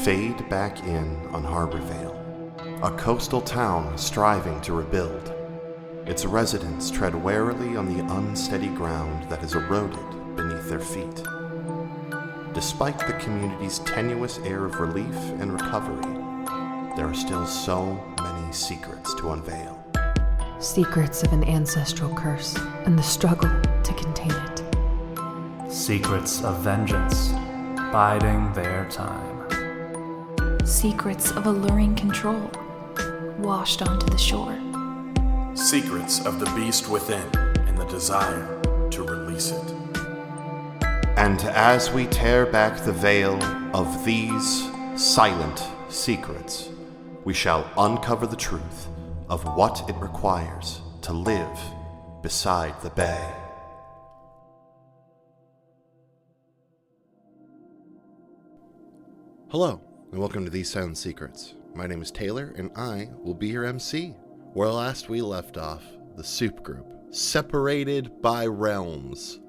fade back in on Harborvale, a coastal town striving to rebuild. Its residents tread warily on the unsteady ground that has eroded beneath their feet. Despite the community's tenuous air of relief and recovery, there are still so many secrets to unveil. Secrets of an ancestral curse and the struggle to contain it. Secrets of vengeance, biding their time. Secrets of alluring control, washed onto the shore. Secrets of the beast within and the desire to release it. And as we tear back the veil of these silent secrets, we shall uncover the truth of what it requires to live beside the bay. Hello, and welcome to These Silent Secrets. My name is Taylor, and I will be your MC. Where last we left off, the Soup Group, separated by realms.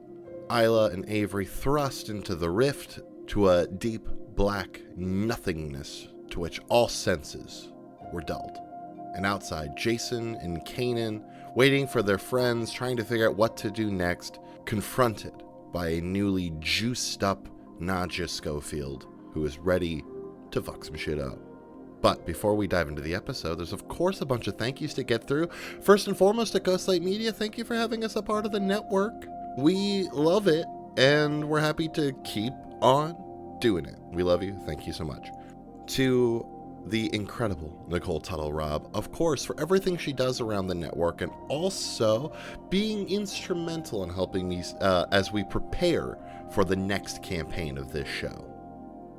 Isla and Avery thrust into the rift to a deep black nothingness to which all senses were dulled. And outside, Jason and Kanan, waiting for their friends, trying to figure out what to do next, confronted by a newly juiced up Nadja Schofield, who is ready to fuck some shit up. But before we dive into the episode, there's of course a bunch of thank yous to get through. First and foremost, at Ghostlight Media, thank you for having us a part of the network. We love it, and we're happy to keep on doing it. We love you. Thank you so much. To the incredible Nicole Tuttle-Robb, of course, for everything she does around the network, and also being instrumental in helping me as we prepare for the next campaign of this show.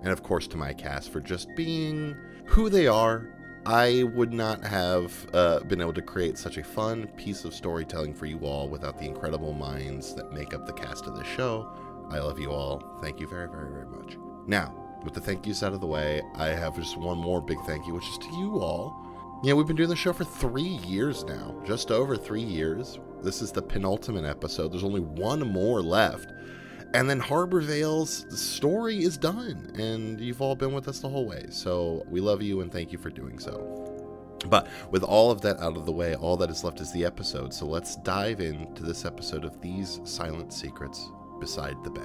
And of course to my cast for just being who they are. I would not have been able to create such a fun piece of storytelling for you all without the incredible minds that make up the cast of this show. I love you all. Thank you very, very, very much. Now, with the thank yous out of the way, I have just one more big thank you, which is to you all. We've been doing the show for 3 years now, just over 3 years. This is the penultimate episode. There's only one more left. And then Harborvale's story is done, and you've all been with us the whole way. So we love you and thank you for doing so. But with all of that out of the way, all that is left is the episode. So let's dive into this episode of These Silent Secrets Beside the Bay.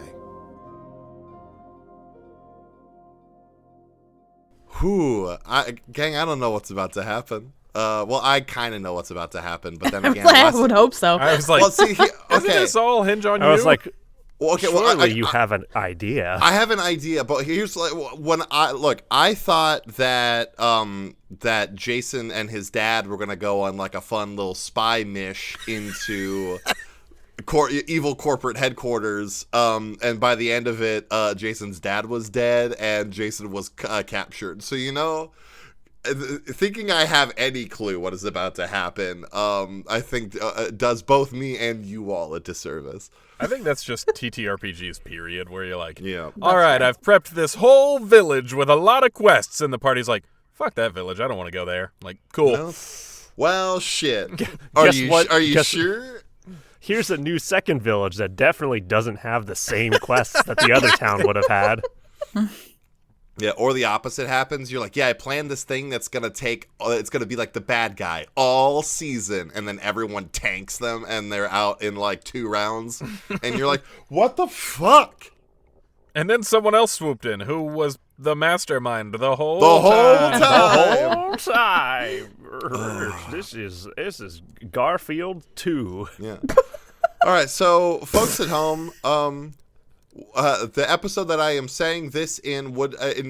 Gang, I don't know what's about to happen. Well, I kind of know what's about to happen, but then again, I would hope so. I was like, well, see, doesn't this all hinge on you? I was like, okay, surely you have an idea. I have an idea, but here's like when I thought that that Jason and his dad were gonna go on like a fun little spy mish into evil corporate headquarters, and by the end of it, Jason's dad was dead and Jason was captured. So thinking I have any clue what is about to happen, I think does both me and you all a disservice. I think that's just TTRPG's period, where you're like, yeah, all right, I've prepped this whole village with a lot of quests, and the party's like, fuck that village, I don't want to go there. Like, cool. Well, shit. Are you sure? Here's a new second village that definitely doesn't have the same quests that the other town would have had. Yeah, or the opposite happens. You're like, yeah, I planned this thing that's going to be like the bad guy all season. And then everyone tanks them and they're out in like 2 rounds. And you're like, what the fuck? And then someone else swooped in who was the mastermind the whole time. The whole time. This is Garfield 2. Yeah. All right, so folks at home, the episode that I am saying this in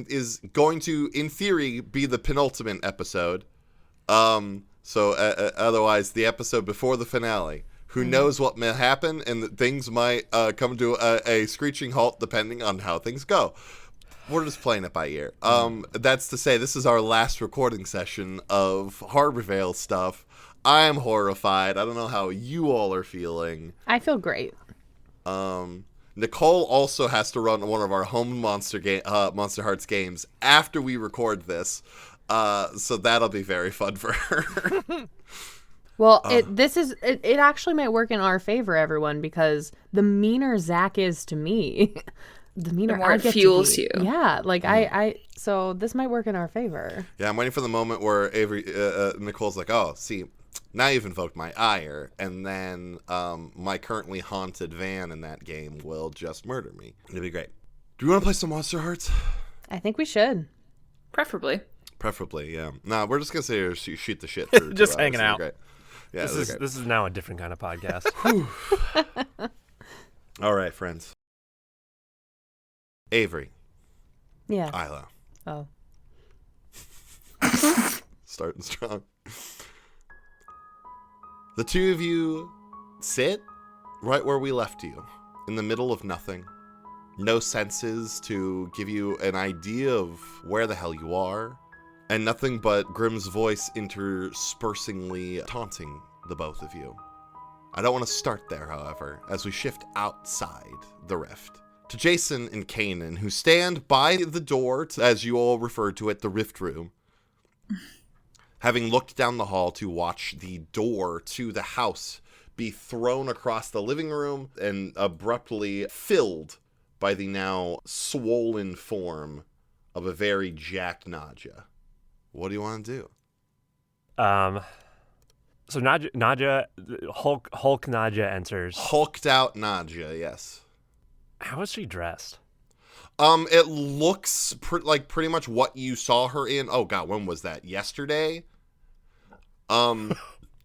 is going to, in theory, be the penultimate episode. Otherwise, the episode before the finale. Who knows what may happen, and things might come to a screeching halt depending on how things go. We're just playing it by ear. That's to say, this is our last recording session of Harborvale stuff. I am horrified. I don't know how you all are feeling. I feel great. Nicole also has to run one of our home Monster Hearts games after we record this, so that'll be very fun for her. Well, it actually might work in our favor, everyone, because the meaner Zach is to me, the meaner The more I it get fuels to be. you. Yeah, like so this might work in our favor. Yeah, I'm waiting for the moment where Nicole's like, oh, see, now you've invoked my ire, and then my currently haunted van in that game will just murder me. It'll be great. Do we want to play some Monster Hearts? I think we should. Preferably. Preferably, yeah. No, we're just going to sit here and shoot the shit. For Just 2 hours. hanging It'll out. be great. Yeah, This is now a different kind of podcast. All right, friends. Avery. Yeah. Isla. Oh. Starting strong. The two of you sit right where we left you, in the middle of nothing. No senses to give you an idea of where the hell you are, and nothing but Grimm's voice interspersingly taunting the both of you. I don't want to start there, however, as we shift outside the rift to Jason and Kanan, who stand by the door, as you all referred to it, the rift room, having looked down the hall to watch the door to the house be thrown across the living room and abruptly filled by the now swollen form of a very jacked Nadja. What do you want to do? So Nadja, Hulk Nadja enters. Hulked out Nadja, yes. How is she dressed? It looks like pretty much what you saw her in. Oh God, when was that? Yesterday?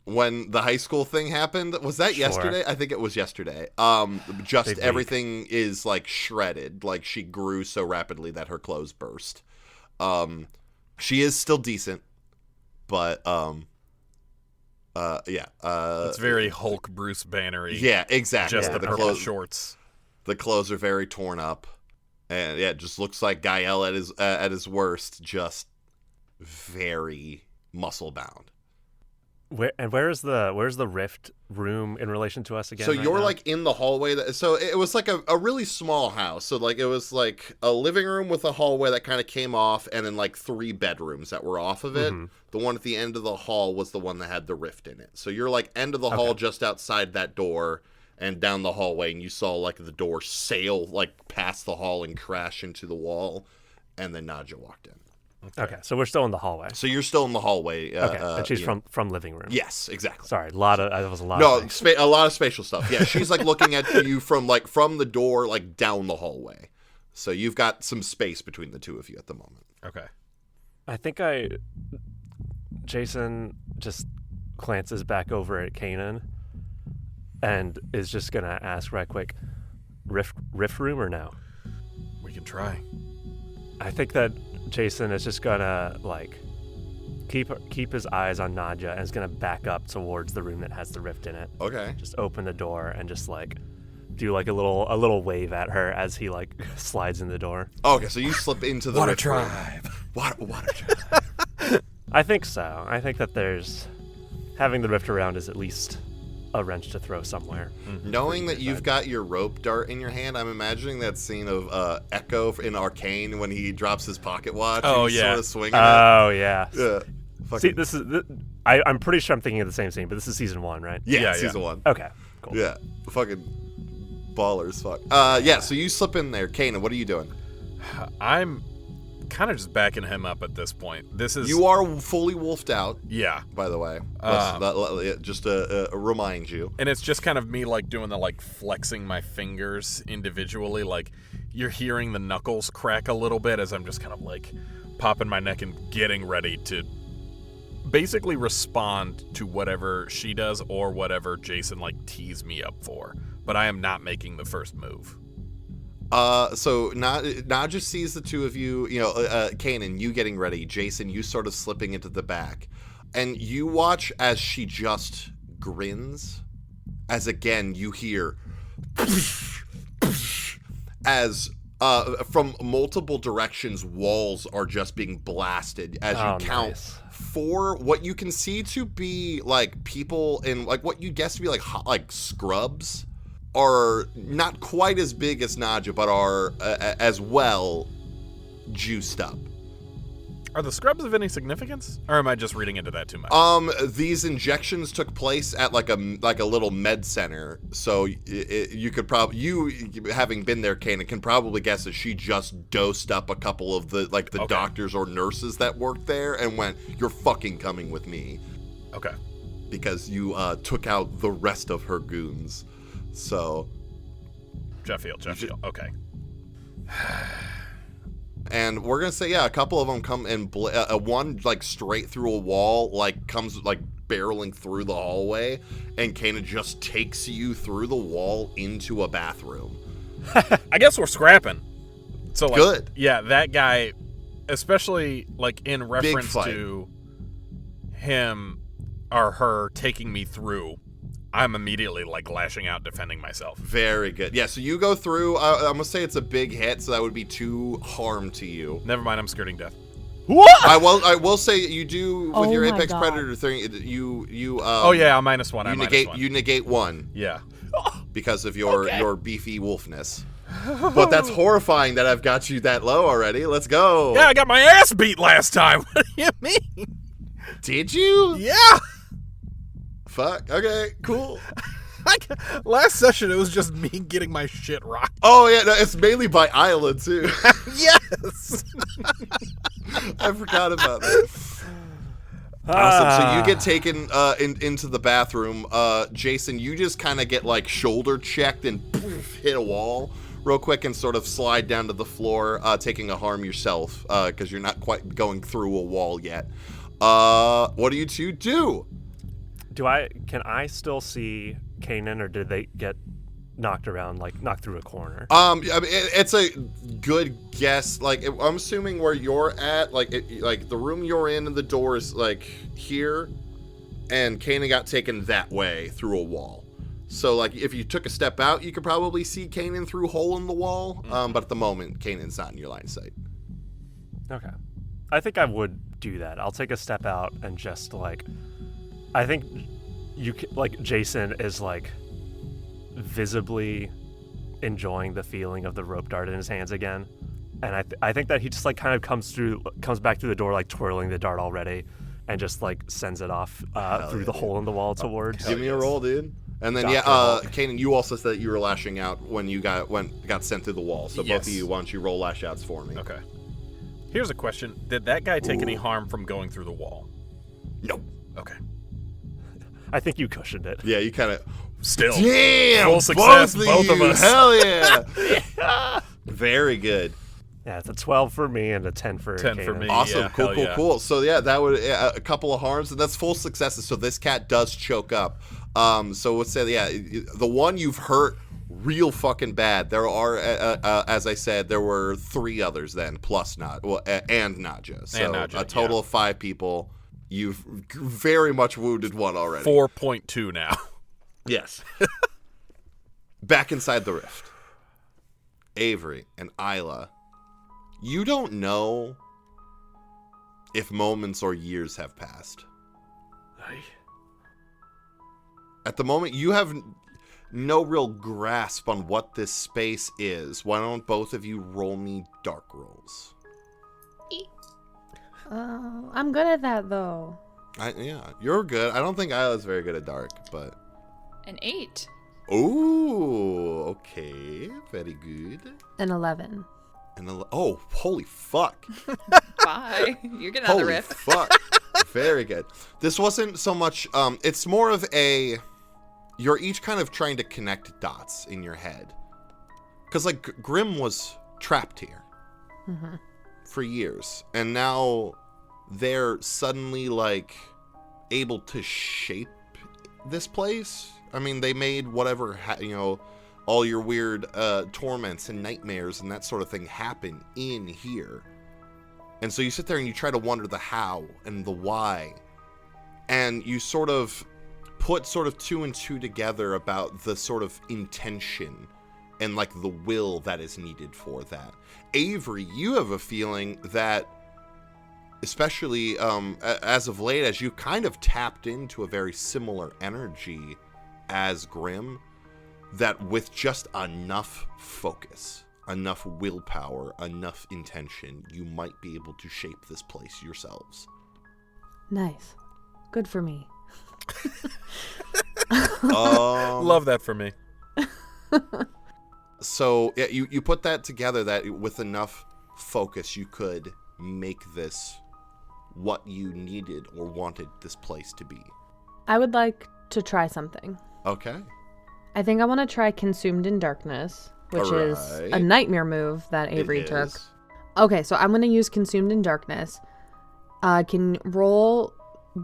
When the high school thing happened, was that yesterday? I think it was yesterday. Just Big everything is like shredded. Like she grew so rapidly that her clothes burst. She is still decent, but yeah. It's very Hulk Bruce Banner-y. Yeah, exactly. Just Yeah, the purple shorts. The clothes are very torn up, and yeah, it just looks like Gael at his worst, just very muscle bound. Where's the rift room in relation to us again? So right you're now? like in the hallway. So it was like a really small house. So like it was like a living room with a hallway that kind of came off, and then like 3 bedrooms that were off of it. Mm-hmm. The one at the end of the hall was the one that had the rift in it. So you're like end of the hall, just outside that door, and down the hallway, and you saw like the door sail like past the hall and crash into the wall, and then Nadja walked in. Okay, so we're still in the hallway. So you're still in the hallway. Okay, and she's from living room. Yes, exactly. Sorry, that was a lot. No, of things. a lot of spatial stuff. Yeah, she's like looking at you from the door, like down the hallway. So you've got some space between the two of you at the moment. Okay. I think Jason just glances back over at Kanan and is just gonna ask right quick, rift room or no? We can try. I think that Jason is just gonna like keep his eyes on Nadja and is gonna back up towards the room that has the rift in it. Okay. Just open the door and just like do like a little wave at her as he like slides in the door. Okay, so you slip into the Water rift room. tribe. Water tribe. I think so. I think that having the rift around is at least a wrench to throw somewhere. Knowing that you've got your rope dart in your hand, I'm imagining that scene of Echo in Arcane when he drops his pocket watch. Oh, and he's yeah. sort of swinging Oh yeah. it. Yeah. See, I'm pretty sure I'm thinking of the same scene, but this is season 1, right? Yeah, season 1. Okay. Cool. Yeah, fucking ballers, fuck. Yeah, so you slip in there. Kanan, what are you doing? I'm kind of just backing him up at this point. You are fully wolfed out, Yeah. by the way. Just to remind you. And it's just kind of me like doing the like flexing my fingers individually. Like you're hearing the knuckles crack a little bit as I'm just kind of like popping my neck and getting ready to basically respond to whatever she does or whatever Jason like tees me up for. But I am not making the first move. So Nadja sees the two of you, Kanan, you getting ready, Jason, you sort of slipping into the back, and you watch as she just grins, as again you hear as from multiple directions walls are just being blasted as you count nice. 4 what you can see to be like people in like what you guess to be like scrubs. Are not quite as big as Nadja, but are as well juiced up. Are the scrubs of any significance? Or am I just reading into that too much? These injections took place at like a little med center, so you could probably, you having been there, Kanan, can probably guess that she just dosed up a couple of the doctors or nurses that worked there and went, "You're fucking coming with me." Okay. Because you took out the rest of her goons. So. Jeff Field. Okay. And we're gonna say, a couple of them come and one like straight through a wall, like comes like barreling through the hallway, and Kanan just takes you through the wall into a bathroom. I guess we're scrapping. So like, good. Yeah, that guy, especially like in reference to him or her taking me through, I'm immediately like lashing out, defending myself. Very good. Yeah, so you go through. I'm gonna say it's a big hit, so that would be 2 harm to you. Never mind, I'm skirting death. What? I will say you do with your Apex Predator thing. You. Oh yeah, I'm -1. You negate 1. Yeah. Because of your beefy wolfness. But that's horrifying that I've got you that low already. Let's go. Yeah, I got my ass beat last time. What do you mean? Did you? Yeah. Fuck. Okay, cool. Last session, it was just me getting my shit rocked. Oh, yeah, no, it's mainly by Isla, too. Yes! I forgot about that. Awesome. So you get taken into the bathroom. Jason, you just kind of get, like, shoulder checked and poof, hit a wall real quick and sort of slide down to the floor, taking a harm yourself because you're not quite going through a wall yet. What do you two do? Can I still see Kanan, or did they get knocked around, like knocked through a corner? I mean, it's a good guess. Like, I'm assuming where you're at, like the room you're in and the door is like here, and Kanan got taken that way through a wall. So, like, if you took a step out, you could probably see Kanan through a hole in the wall. But at the moment, Kanan's not in your line of sight. Okay. I think I would do that. I'll take a step out and just, like, I think Jason is, like, visibly enjoying the feeling of the rope dart in his hands again. And I think that he just, like, kind of comes back through the door, like, twirling the dart already, and just, like, sends it off through the hole in the wall towards. Give me a roll, dude. And then, Kanan, you also said that you were lashing out when you got sent through the wall. So both of you, why don't you roll lash outs for me? Okay. Here's a question. Did that guy take any harm from going through the wall? No. Okay. I think you cushioned it. Yeah, you kind of... Still. Damn! Full success, both of us. Hell yeah! Yeah. Very good. Yeah, it's a 12 for me and a 10 for 10 Kanan. for me. Awesome. Yeah, Cool. So, yeah, that would... a couple of harms, and that's full successes. So this cat does choke up. So let's say, the one you've hurt real fucking bad. There are, as I said, there were 3 others then, plus and Nadja. So a total of 5 people. You've very much wounded one already. 4.2 now. Yes. Back inside the rift. Avery and Isla, you don't know if moments or years have passed. At the moment, you have no real grasp on what this space is. Why don't both of you roll me dark rolls? I'm good at that, though. Yeah, you're good. I don't think Isla's very good at dark, but... An 8. Ooh, okay. Very good. An 11. Oh, holy fuck. Bye. You're getting out of the rift. Fuck. Very good. This wasn't so much... it's more of a... You're each kind of trying to connect dots in your head. Because, like, Grimm was trapped here. Mm-hmm. For years, and now they're suddenly like able to shape this place. I mean, they made whatever all your weird torments and nightmares and that sort of thing happen in here. And so you sit there and you try to wonder the how and the why, and you sort of put sort of 2 and 2 together about the sort of intention and like the will that is needed for that. Avery, you have a feeling that, especially as of late, as you kind of tapped into a very similar energy as Grimm, that with just enough focus enough willpower, enough intention, you might be able to shape this place yourselves. Nice. Good for me. Love that for me. So yeah, you put that together, that with enough focus you could make this what you needed or wanted this place to be. I would like to try something. Okay. I think I want to try Consumed in Darkness, which is a nightmare move that Avery took. Okay, so I'm going to use Consumed in Darkness. I can roll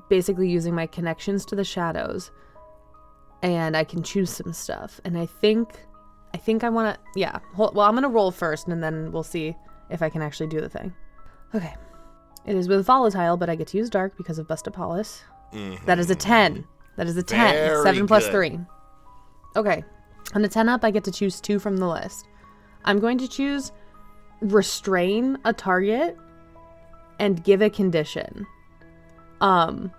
basically using my connections to the shadows, and I can choose some stuff. And I think I want to, yeah. Well, I'm going to roll first, and then we'll see if I can actually do the thing. Okay. It is with volatile, but I get to use dark because of Bustapolis. Mm-hmm. That is a 10. That is a 10. Very 7 plus good. 3. Okay. On a 10 up, I get to choose 2 from the list. I'm going to choose restrain a target and give a condition. And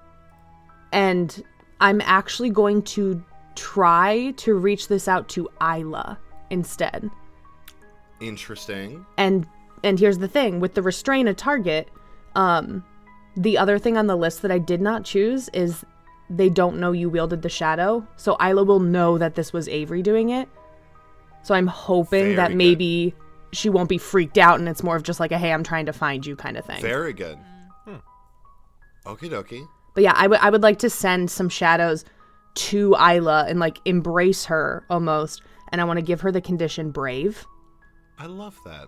I'm actually going to try to reach this out to Isla instead. Interesting. And here's the thing, with the restrain a target, the other thing on the list that I did not choose is they don't know you wielded the shadow, so Isla will know that this was Avery doing it. So I'm hoping that maybe she won't be freaked out and it's more of just like a, hey, I'm trying to find you kind of thing. Very good. Okie dokie. But yeah, I would like to send some shadows to Isla and like embrace her almost, and I want to give her the condition brave. I love that.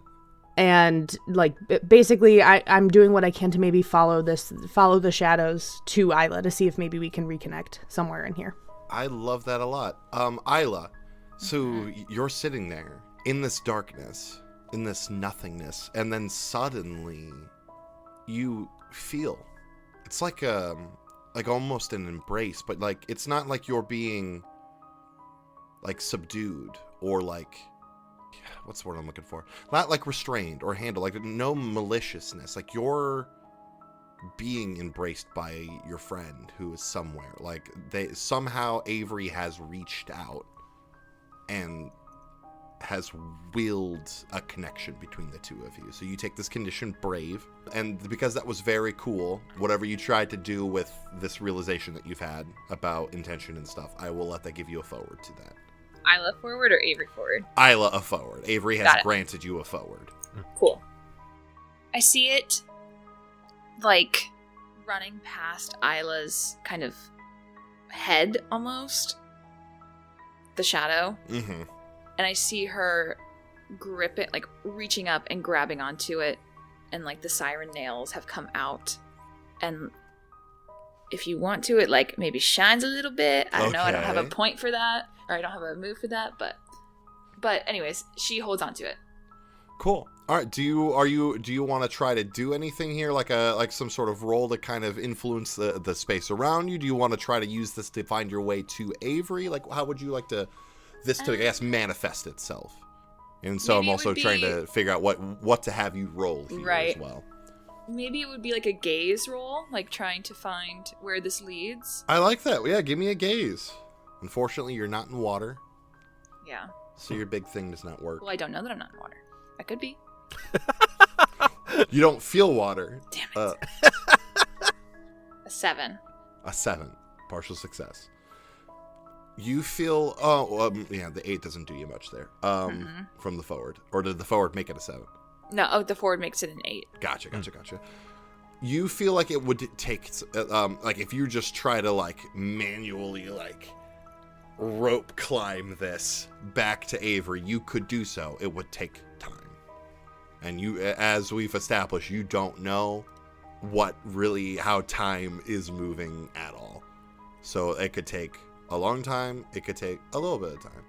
And like basically I'm doing what I can to maybe follow the shadows to Isla to see if maybe we can reconnect somewhere in here. I love that a lot. Isla, so you're sitting there in this darkness, in this nothingness, and then suddenly you feel, it's like almost an embrace, but like it's not like you're being like subdued or like, what's the word I'm looking for? Not like restrained or handled, like no maliciousness. Like you're being embraced by your friend who is somewhere. Like somehow Avery has reached out and has willed a connection between the two of you. So you take this condition brave, and because that was very cool, whatever you tried to do with this realization that you've had about intention and stuff, I will let that give you a forward to that. Isla forward or Avery forward? Isla a forward. Avery has granted you a forward. Cool. I see it like running past Isla's kind of head almost. The shadow. Mm-hmm. And I see her grip it, like reaching up and grabbing onto it. And like the siren nails have come out. And if you want to, it like maybe shines a little bit. I don't know. I don't have a point for that. Or I don't have a move for that. But anyways, she holds onto it. Cool. All right. Do you want to try to do anything here, like some sort of role to kind of influence the space around you? Do you want to try to use this to find your way to Avery? Like, how would you like to I guess manifest itself? And so I'm also trying to figure out what to have you roll here as well. Maybe it would be like a gaze roll, like trying to find where this leads. I like that. Yeah, give me a gaze. Unfortunately, you're not in water. Yeah. So your big thing does not work. Well, I don't know that I'm not in water. I could be. You don't feel water. Damn it. A 7. A 7. Partial success. You feel... the 8 doesn't do you much there. From the forward. Or did the forward make it a 7? No, the forward makes it an 8. Gotcha. You feel like it would take... like, if you just try to, like, manually, like, rope climb this back to Avery, you could do so. It would take time. And you, as we've established, you don't know how time is moving at all. So it could take a long time, it could take a little bit of time.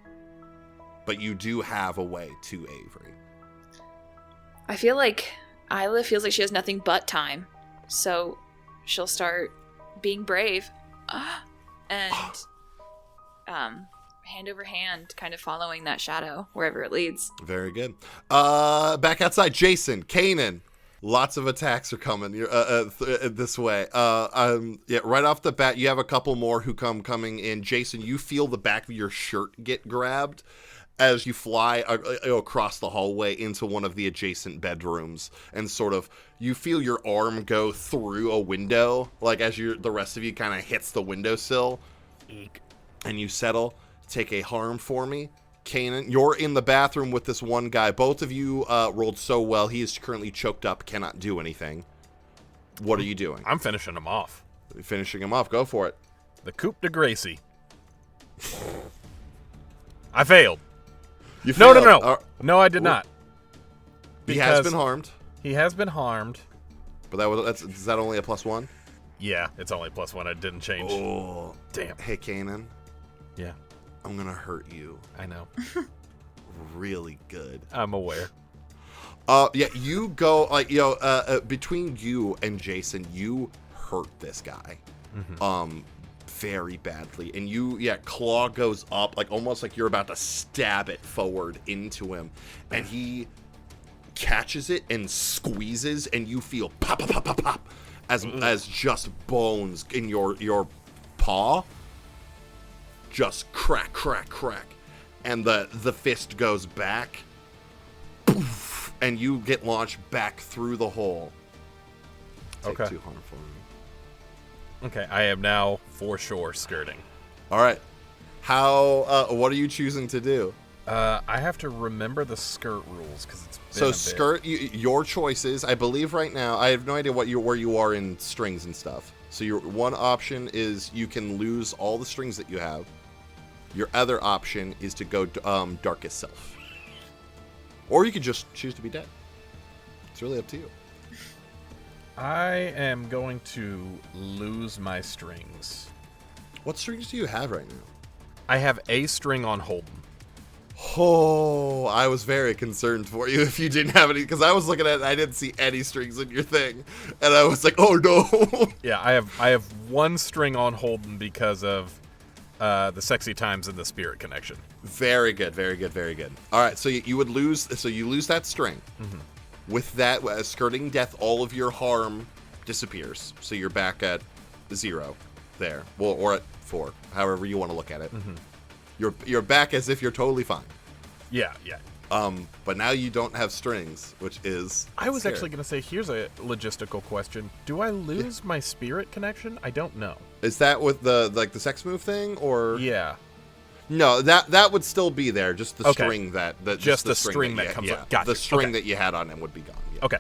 But you do have a way to Avery. I feel like Isla feels like she has nothing but time. So she'll start being brave. And hand over hand, kind of following that shadow wherever it leads. Very good. Back outside, Jason, Kanan. Lots of attacks are coming this way. Yeah, right off the bat, you have a couple more who coming in. Jason, you feel the back of your shirt get grabbed as you fly across the hallway into one of the adjacent bedrooms, and sort of you feel your arm go through a window, like as the rest of you kind of hits the windowsill. Eek. And you settle. Take a harm for me. Kanan, you're in the bathroom with this one guy. Both of you rolled so well. He is currently choked up, cannot do anything. What are you doing? I'm finishing him off. Finishing him off. Go for it. The coup de Gracie. I failed. You failed. No. No, I did not. He has been harmed. He has been harmed. But is that only a +1? Yeah, it's only +1. It didn't change. Oh, damn. Hey, Kanan. Yeah. I'm gonna hurt you. I know. Really good. I'm aware. Yeah, you go between you and Jason, you hurt this guy, very badly, and claw goes up, like almost like you're about to stab it forward into him, and he catches it and squeezes, and you feel pop, pop, pop, pop, pop, as just bones in your paw. Just crack, crack, crack. And the fist goes back. Poof, and you get launched back through the hole. Take 2 harm for me. Okay, I am now for sure skirting. All right. What are you choosing to do? I have to remember the skirt rules because it's been so skirt. Your choices. I believe right now. I have no idea where you are in strings and stuff. So your one option is you can lose all the strings that you have. Your other option is to go Darkest Self. Or you could just choose to be dead. It's really up to you. I am going to lose my strings. What strings do you have right now? I have a string on Holden. Oh, I was very concerned for you if you didn't have any, because I was looking at it and I didn't see any strings in your thing. And I was like, oh no. Yeah, I have one string on Holden because of the sexy times and the spirit connection. Very good, very good, very good. All right, so you would lose. So you lose that string. Mm-hmm. With that, skirting death, all of your harm disappears. So you're back at 0 there, well, or at 4, however you want to look at it. Mm-hmm. You're back as if you're totally fine. Yeah. But now you don't have strings, which is I was scary. actually going to say, here's a logistical question. Do I lose my spirit connection? I don't know. Is that with the sex move thing, or? Yeah. No, that would still be there. Just the string just the string that comes up. Gotcha. The string that you had on him would be gone. Yeah. Okay.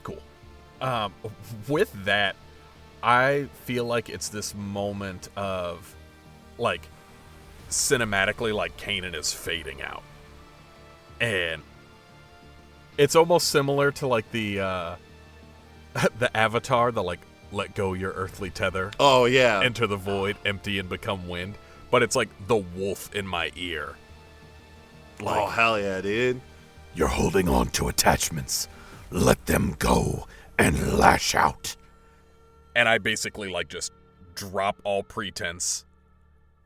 Cool. With that, I feel like it's this moment of, like, cinematically, like Kanan is fading out, and it's almost similar to like the Avatar, the like let go your earthly tether. Oh yeah. Enter the void, empty and become wind. But it's like the wolf in my ear. Like, oh hell yeah, dude! You're holding on to attachments. Let them go and lash out. And I basically like just drop all pretense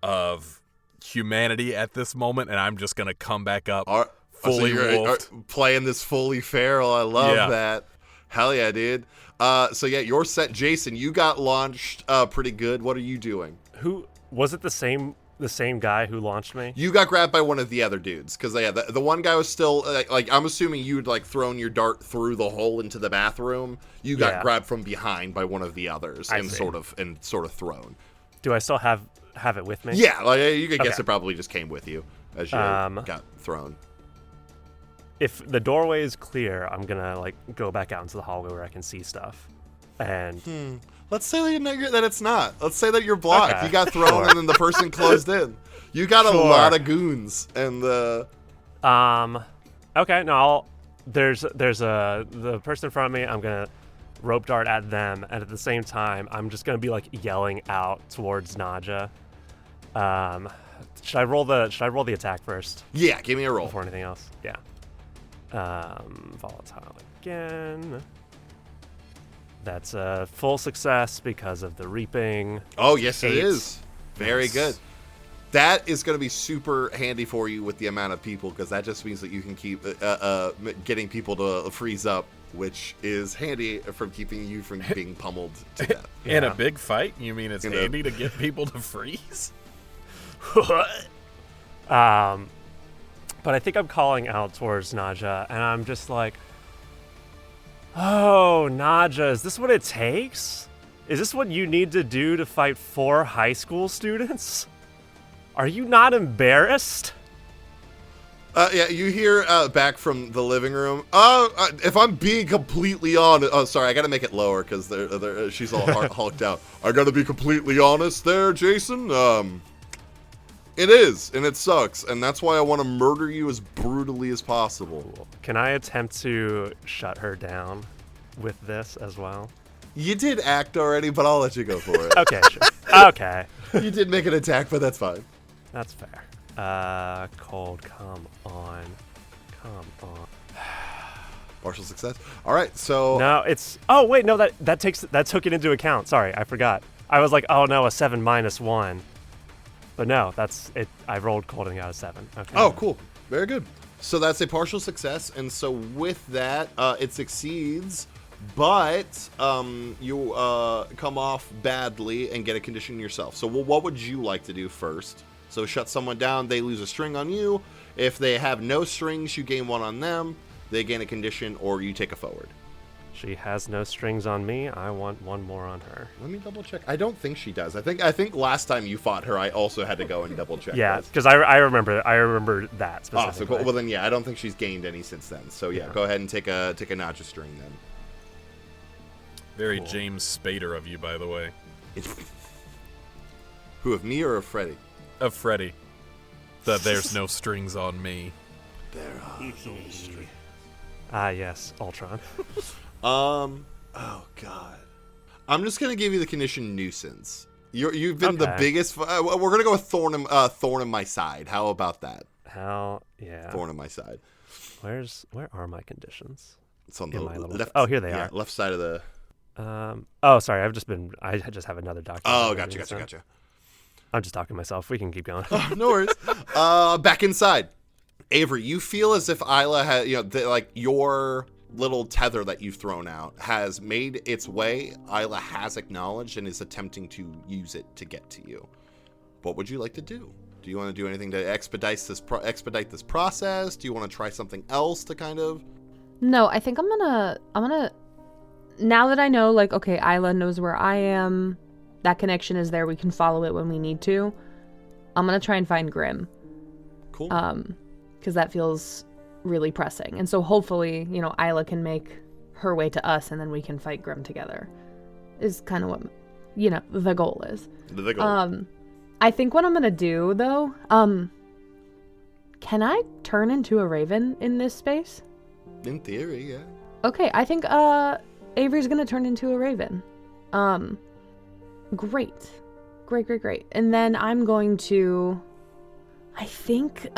of humanity at this moment, and I'm just gonna come back up fully wolfed. Playing this fully feral. I love that. Hell yeah, dude. So yeah, you're set. Jason, you got launched pretty good. What are you doing? Who was it? The same guy who launched me? You got grabbed by one of the other dudes, because the one guy was still like I'm assuming you'd like thrown your dart through the hole into the bathroom. You got grabbed from behind by one of the others and sort of thrown. Do I still have it with me? Yeah, like you could guess it probably just came with you as you got thrown. If the doorway is clear, I'm gonna like go back out into the hallway where I can see stuff. And let's say that it's not. Let's say that you're blocked. Okay. You got thrown and then the person closed in. You got a lot of goons and the. Okay, no, there's the person in front of me. I'm gonna rope dart at them, and at the same time, I'm just gonna be like yelling out towards Naja. Should I roll the attack first? Yeah, give me a roll before anything else. Yeah. Volatile again. That's a full success because of the reaping. Oh yes, it is. Very good. That is going to be super handy for you with the amount of people, because that just means that you can keep getting people to freeze up which is handy from keeping you from being pummeled to death. In a big fight? You mean it's handy to get people to freeze? But I think I'm calling out towards Naja, and I'm just like, oh, Naja, is this what it takes? Is this what you need to do to fight 4 high school students? Are you not embarrassed? Yeah, you hear back from the living room. If I'm being completely honest, sorry, I gotta make it lower because she's all hulked out. I gotta be completely honest, there, Jason. It is, and it sucks, and that's why I want to murder you as brutally as possible. Can I attempt to shut her down with this as well? You did act already, but I'll let you go for it. Okay, sure. Okay. You did make an attack, but that's fine. That's fair. Cold, come on. Partial success. All right, so no, it's. Oh wait, no, that took it into account. Sorry, I forgot. I was like, oh no, a 7 minus 1. But no, that's it. I rolled cold and got a 7. Okay. Oh, cool. Very good. So that's a partial success, and so with that, it succeeds. But you come off badly and get a condition yourself. So what would you like to do first? So shut someone down, they lose a string on you. If they have no strings, you gain 1 on them. They gain a condition, or you take a forward. She has no strings on me. I want 1 more on her. Let me double check. I don't think she does. I think last time you fought her, I also had to go and double check. Yeah, because I remember that specifically. Oh, so cool. Well then, yeah, I don't think she's gained any since then. So yeah, go ahead and take a Naja string then. Very cool. James Spader of you, by the way. Who, of me or of Freddie? Of Freddie. That there's no strings on me. There are no strings. Ah, yes, Ultron. Oh God. I'm just gonna give you the condition nuisance. You've been the biggest. We're gonna go with thorn in my side. How about that? Hell yeah. Thorn in my side. Where are my conditions? It's on the left. Oh, here they are. Left side of the. Oh, sorry. I just have another document. Oh, gotcha. I'm just talking to myself. We can keep going. Oh, no worries. Back inside. Avery, you feel as if Isla has, like your little tether that you've thrown out has made its way. Isla has acknowledged and is attempting to use it to get to you. What would you like to do? Do you want to do anything to expedite this process? Do you want to try something else to kind of? No, I think I'm gonna. Now that I know, like, okay, Isla knows where I am. That connection is there. We can follow it when we need to. I'm gonna try and find Grim. Cool. Because that feels really pressing. And so hopefully, Isla can make her way to us and then we can fight Grim together. Is kind of what, the goal is. The goal. I think what I'm going to do, though, can I turn into a raven in this space? In theory, yeah. Okay, I think Avery's going to turn into a raven. Great. And then I'm going to, I think,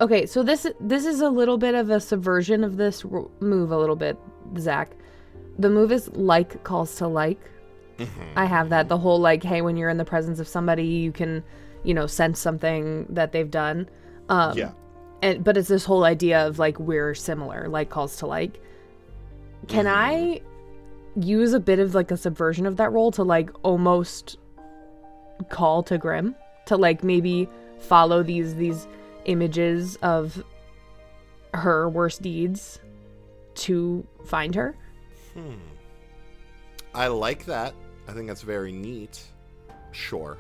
okay, so this is a little bit of a subversion of this move a little bit, Zach. The move is like calls to like. I have that. The whole like, hey, when you're in the presence of somebody, you can, sense something that they've done. Yeah. But it's this whole idea of like we're similar, like calls to like. Can I use a bit of like a subversion of that role to like almost call to Grim? To like maybe follow these images of her worst deeds to find her? I like that. I think that's very neat. Sure.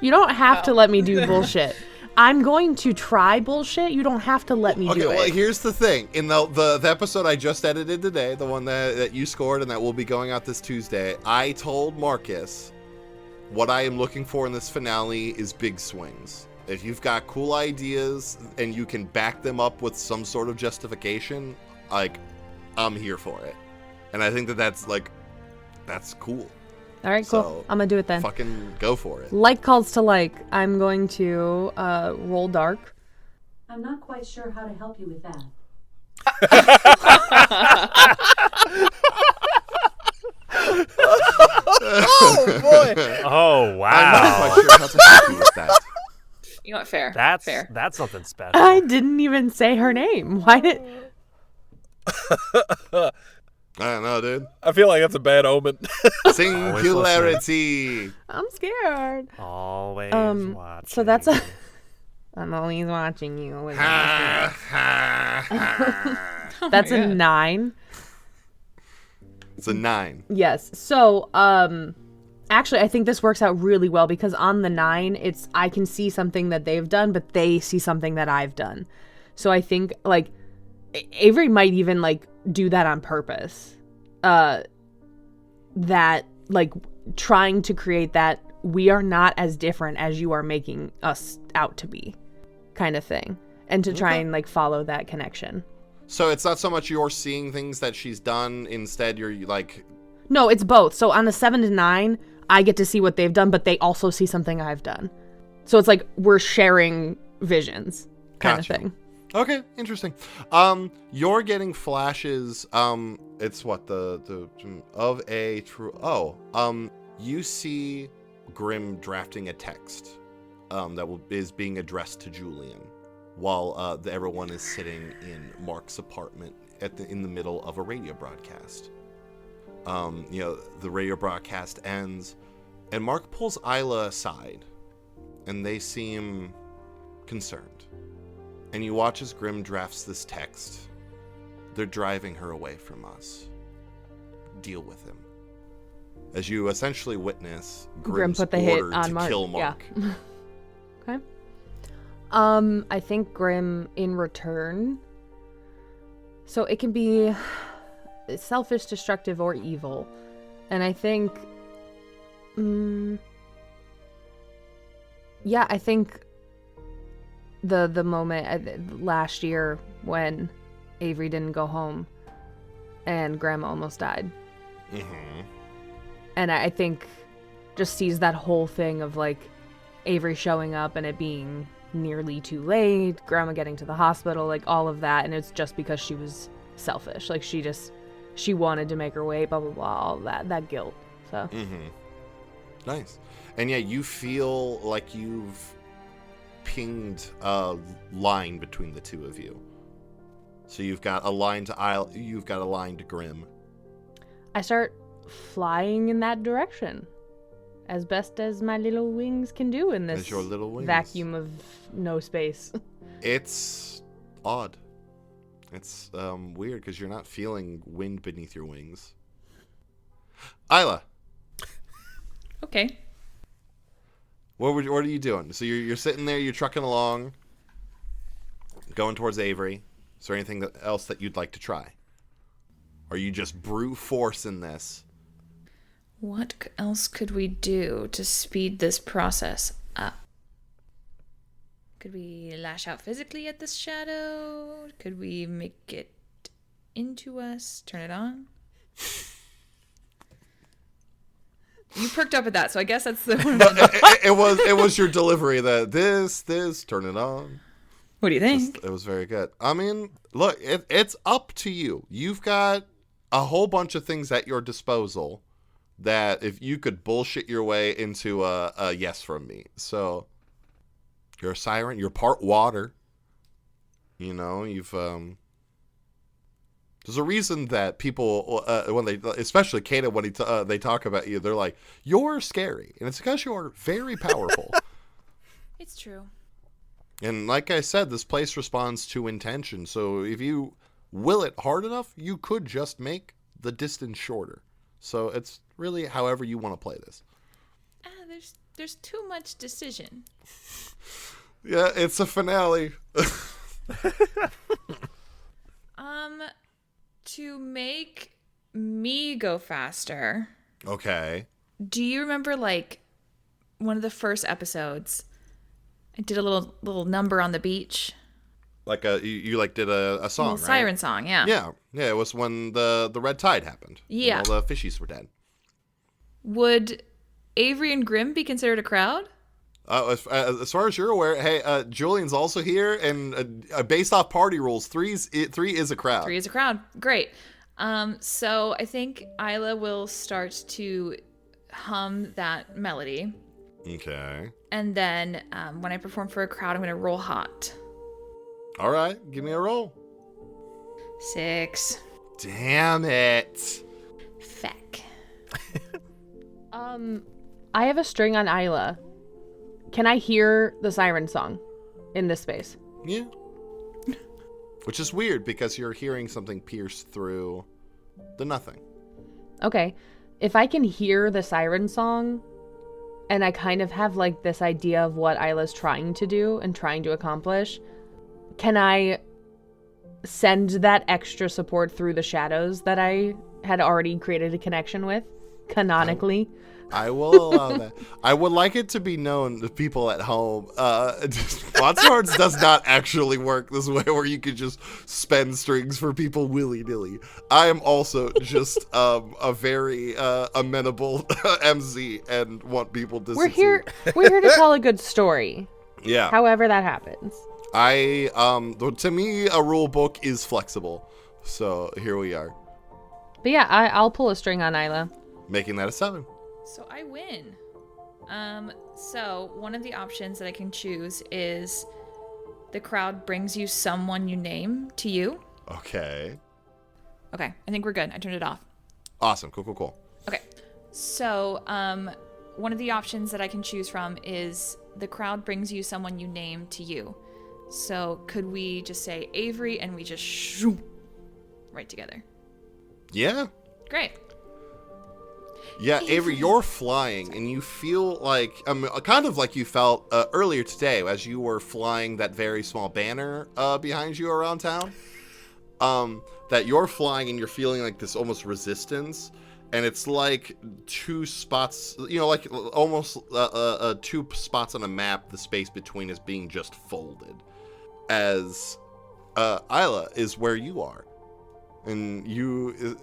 You don't have to let me do bullshit. I'm going to try bullshit. You don't have to let me do it. Well, here's the thing. In the episode I just edited today, the one that you scored and that will be going out this Tuesday, I told Marcus what I am looking for in this finale is big swings. If you've got cool ideas and you can back them up with some sort of justification, like, I'm here for it. And I think that's cool. All right, cool. So, I'm going to do it then. Fucking go for it. Like calls to like. I'm going to roll dark. I'm not quite sure how to help you with that. Oh boy! Oh wow! I'm not quite sure how to help you with that. You know what? Fair. That's fair. That's something special. I didn't even say her name. Why did? I don't know, dude. I feel like that's a bad omen. Singularity. I'm scared. Always watching. So that's a. I'm always watching you. That's a 9. It's a 9. Yes. So, actually, I think this works out really well because on the 9, it's I can see something that they've done, but they see something that I've done. So I think like Avery might even like do that on purpose. That like trying to create that we are not as different as you are making us out to be, kind of thing, and to try and like follow that connection. So it's not so much you're seeing things that she's done. Instead, you're like... No, it's both. So on a 7 to 9, I get to see what they've done, but they also see something I've done. So it's like we're sharing visions kind of thing. Okay, interesting. You're getting flashes. It's what the of a true. You see Grim drafting a text that is being addressed to Julian, while everyone is sitting in Mark's apartment in the middle of a radio broadcast. The radio broadcast ends, and Mark pulls Isla aside, and they seem concerned. And you watch as Grim drafts this text. They're driving her away from us. Deal with him. As you essentially witness Grim's put the hit order on to Mark. kill Mark. Yeah. Okay. I think Grim in return. So it can be selfish, destructive, or evil. And I think... yeah, I think... the moment last year when Avery didn't go home and Grandma almost died. Mm-hmm. And I think just sees that whole thing of like Avery showing up and it being nearly too late, Grandma getting to the hospital, like all of that, and it's just because she was selfish. Like she wanted to make her way, blah blah blah, all that guilt. So Nice. And yeah, you feel like you've pinged a line between the two of you. So you've got a line to Isle, you've got a line to Grim. I start flying in that direction as best as my little wings can do in this your little wings. Vacuum of no space. It's odd. It's weird because you're not feeling wind beneath your wings. Isla. Okay. What are you doing? So you're sitting there, you're trucking along, going towards Avery. Is there anything else that you'd like to try? Or are you just brute forcing this? What else could we do to speed this process up? Could we lash out physically at this shadow? Could we make it into us? Turn it on? You perked up at that, so I guess that's the one. It was your delivery that this, turn it on. What do you think? It was very good. I mean, look, it's up to you. You've got a whole bunch of things at your disposal that if you could bullshit your way into a yes from me. So you're a siren. You're part water. You know, you've there's a reason that people, when they, especially Kanan, when they talk about you, they're like, you're scary. And it's because you're very powerful. It's true. And like I said, this place responds to intention. So if you will it hard enough, you could just make the distance shorter. So it's really however you want to play this. There's too much decision. Yeah, it's a finale. To make me go faster. Okay. Do you remember like one of the first episodes? I did a little number on the beach. Like you like did a song, right? Siren song, yeah. Yeah. It was when the red tide happened. Yeah. And all the fishies were dead. Would Avery and Grim be considered a crowd? As far as you're aware, hey, Julian's also here, and based off party rules, three is a crowd. 3 is a crowd. Great. So I think Isla will start to hum that melody. Okay. And then when I perform for a crowd, I'm going to roll hot. All right. Give me a roll. 6. Damn it. Feck. I have a string on Isla. Can I hear the siren song in this space? Yeah. Which is weird because you're hearing something pierce through the nothing. Okay. If I can hear the siren song, and I kind of have like this idea of what Isla's trying to do and trying to accomplish, can I send that extra support through the shadows that I had already created a connection with, canonically? I will allow that. I would like it to be known to people at home. Lots of Hearts does not actually work this way where you could just spend strings for people willy-nilly. I am also just a very amenable MC and want people to succeed. We're here to tell a good story. Yeah. However that happens. To me, a rule book is flexible. So here we are. But yeah, I'll pull a string on Isla. Making that a 7. So I win. So one of the options that I can choose is the crowd brings you someone you name to you. Okay. Okay, I think we're good. I turned it off. Awesome. Cool. Okay. So one of the options that I can choose from is the crowd brings you someone you name to you. So could we just say Avery and we just shoo right together? Yeah. Great. Yeah, Avery, you're flying, and you feel like, kind of like you felt earlier today as you were flying that very small banner behind you around town. That you're flying and you're feeling like this almost resistance, and it's like 2 spots, like almost 2 spots on a map, the space between is being just folded. As Isla is where you are, and you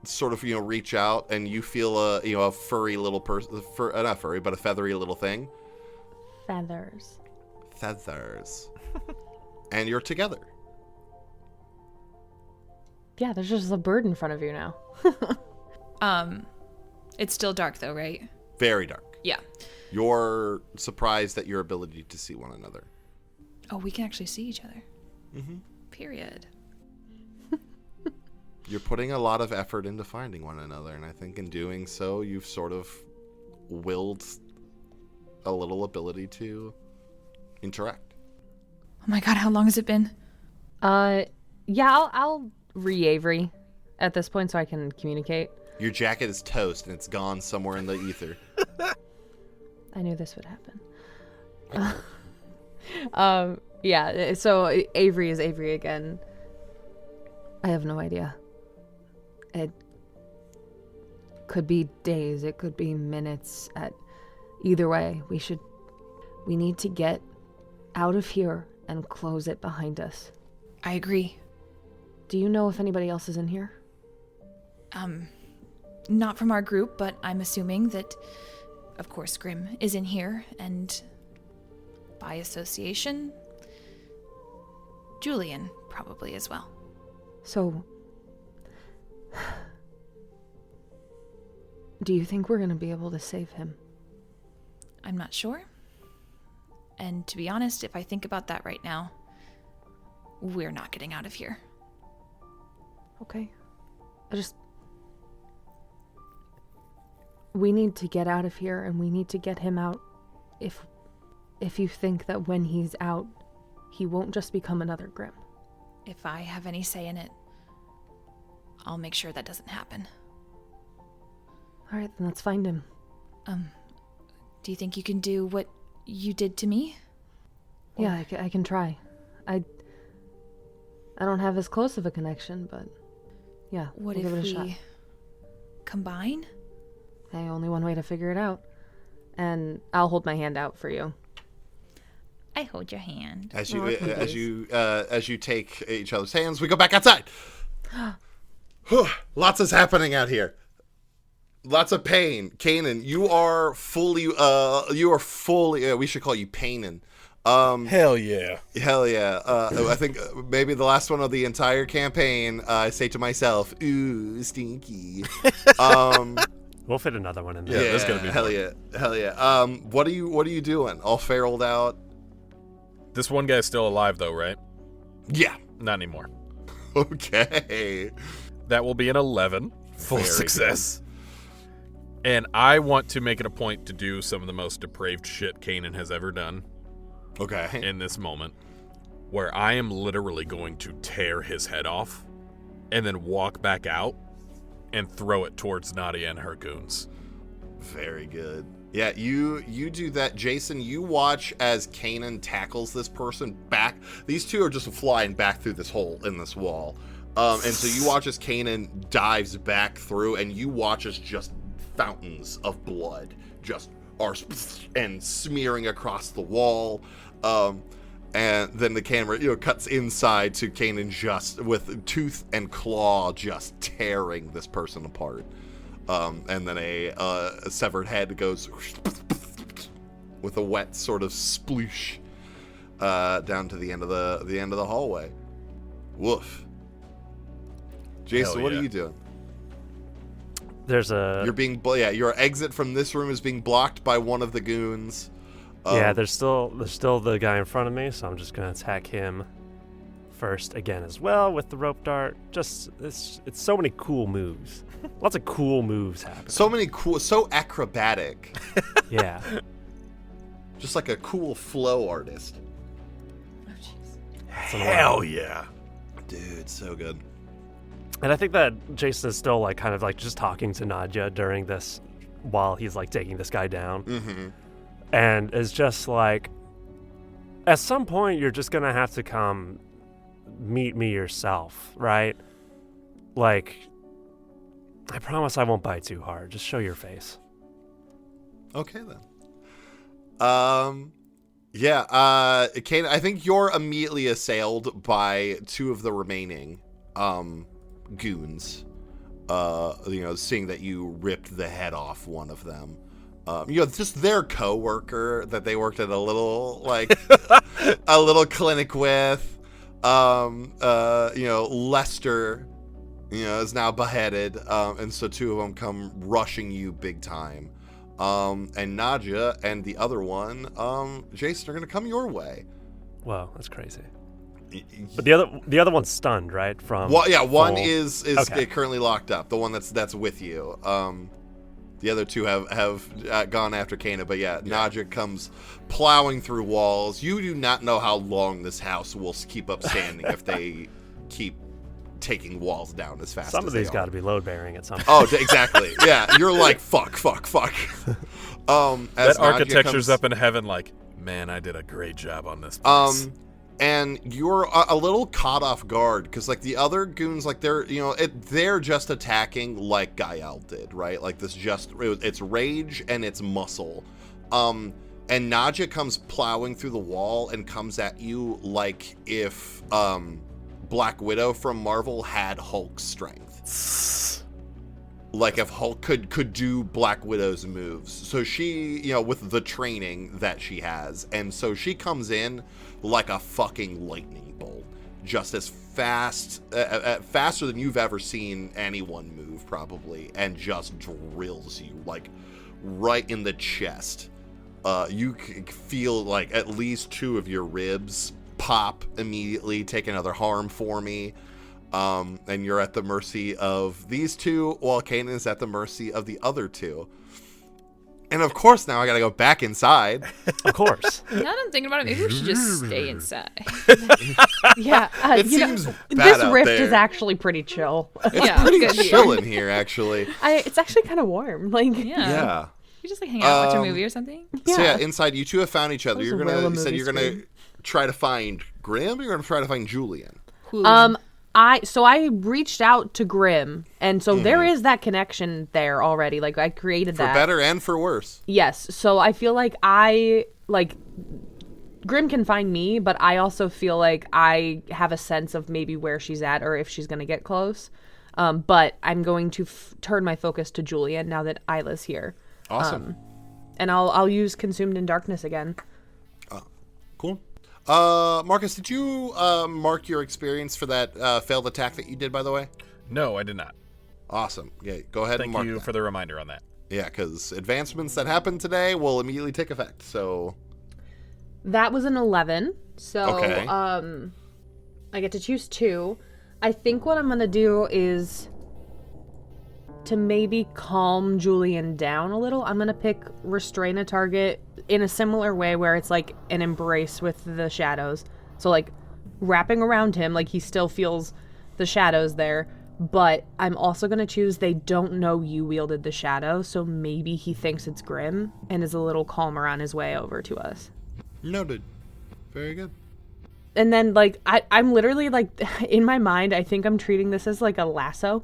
sort of reach out and you feel a furry little person, not furry but a feathery little thing. Feathers. And you're together. Yeah, there's just a bird in front of you now. It's still dark though, right? Very dark. Yeah. You're surprised at your ability to see one another. Oh, we can actually see each other. Mm-hmm. Period. You're putting a lot of effort into finding one another, and I think in doing so, you've sort of willed a little ability to interact. Oh my god, how long has it been? Yeah, I'll re-Avery at this point so I can communicate. Your jacket is toast, and it's gone somewhere in the ether. I knew this would happen. Yeah, so Avery is Avery again. I have no idea. It could be days, it could be minutes. Either way, we need to get out of here and close it behind us. I agree. Do you know if anybody else is in here? Not from our group, but I'm assuming that, of course, Grimm is in here, and by association, Julian probably as well. So, do you think we're going to be able to save him? I'm not sure. And to be honest, if I think about that right now, we're not getting out of here. Okay. We need to get out of here, and we need to get him out. If you think that when he's out, he won't just become another Grimm. If I have any say in it, I'll make sure that doesn't happen. All right, then let's find him. Do you think you can do what you did to me? Yeah, I can try. I don't have as close of a connection, but yeah, what we'll if give it a shot. we combine? Hey, only one way to figure it out. And I'll hold my hand out for you. I hold your hand. As you take each other's hands, we go back outside. Lots is happening out here. Lots of pain. Kanan, you are fully, we should call you Painan. Hell yeah. I think maybe the last one of the entire campaign, I say to myself, ooh, stinky. We'll fit another one in there. Yeah, there's gonna be hell more. hell yeah. What are you doing? All feraled out? This one guy's still alive, though, right? Yeah. Not anymore. Okay. That will be an 11. Full Very success. And I want to make it a point to do some of the most depraved shit Kanan has ever done. Okay. In this moment, where I am literally going to tear his head off and then walk back out and throw it towards Nadia and her goons. Very good. Yeah, you do that. Jason, you watch as Kanan tackles this person back. These two are just flying back through this hole in this wall. And so you watch as Kanan dives back through, and you watch as just fountains of blood just are and smearing across the wall. And then the camera, cuts inside to Kanan just with tooth and claw just tearing this person apart. And then a severed head goes with a wet sort of sploosh down to the end of the hallway. Woof. Jason, what are you doing? There's a your exit from this room is being blocked by one of the goons. There's still the guy in front of me, so I'm just gonna attack him first again as well with the rope dart. Just it's so many cool moves. Lots of cool moves happen. So acrobatic. Yeah. Just like a cool flow artist. Oh, jeez. Hell yeah. Dude, so good. And I think that Jason is still kind of just talking to Nadia during this while he's taking this guy down. Mm-hmm. And is just at some point you're just gonna have to come meet me yourself, right? I promise I won't bite too hard. Just show your face. Okay then. Kanan, I think you're immediately assailed by two of the remaining goons. Seeing that you ripped the head off one of them. Just their co-worker that they worked at a little a little clinic with. Lester, is now beheaded, and so two of them come rushing you big time. And Nadia and the other one, Jason, are gonna come your way. Whoa, that's crazy. But the other one's stunned, right? One is okay. currently locked up. The one that's with you. The other two have gone after Kanan, but Nadia comes plowing through walls. You do not know how long this house will keep up standing if they keep taking walls down as fast. Some as of these got to be load bearing at some point. Oh, exactly. Yeah, you're fuck. That architecture's up in heaven. Man, I did a great job on this place. And you're a little caught off guard because the other goons, they're just attacking like Gael did, right? It's rage and it's muscle. And Nadia comes plowing through the wall and comes at you like if Black Widow from Marvel had Hulk's strength. Like if Hulk could do Black Widow's moves. So she, with the training that she has. And so she comes in like a fucking lightning bolt. Just as fast, faster than you've ever seen anyone move, probably. And just drills you, right in the chest. You feel at least two of your ribs pop immediately, take another harm for me. And you're at the mercy of these two, while Kanan is at the mercy of the other two. And of course, now I gotta go back inside. Of course. Now that I'm thinking about it, maybe we should just stay inside. Yeah, it seems bad this out rift there. is actually pretty chill. It's pretty chill in here, actually. It's actually kind of warm. Yeah. You just hang out, watch a movie or something. Yeah. So inside you two have found each other. That was You're a whale of gonna movie screen. try to find Grim. Or you're gonna try to find Julian. I reached out to Grim, and so there is that connection there already. I created For that. better and for worse. Yes. So I feel Grim can find me, but I also feel like I have a sense of maybe where she's at or if she's going to get close. But I'm going to turn my focus to Julian now that Isla's here. Awesome. And I'll use Consumed in Darkness again. Cool. Marcus, did you mark your experience for that failed attack that you did, by the way? No, I did not. Awesome. Yeah, go ahead and mark Thank you that. for the reminder on that. Yeah, because advancements that happen today will immediately take effect, so... That was an 11, so okay. I get to choose 2. I think what I'm going to do is to maybe calm Julian down a little. I'm going to pick restrain a target in a similar way where it's like an embrace with the shadows. So like wrapping around him, like he still feels the shadows there. But I'm also going to choose they don't know you wielded the shadow, so maybe he thinks it's Grim and is a little calmer on his way over to us. Noted. Very good. And then, like, I'm literally, like, in my mind, I think I'm treating this as, like, a lasso.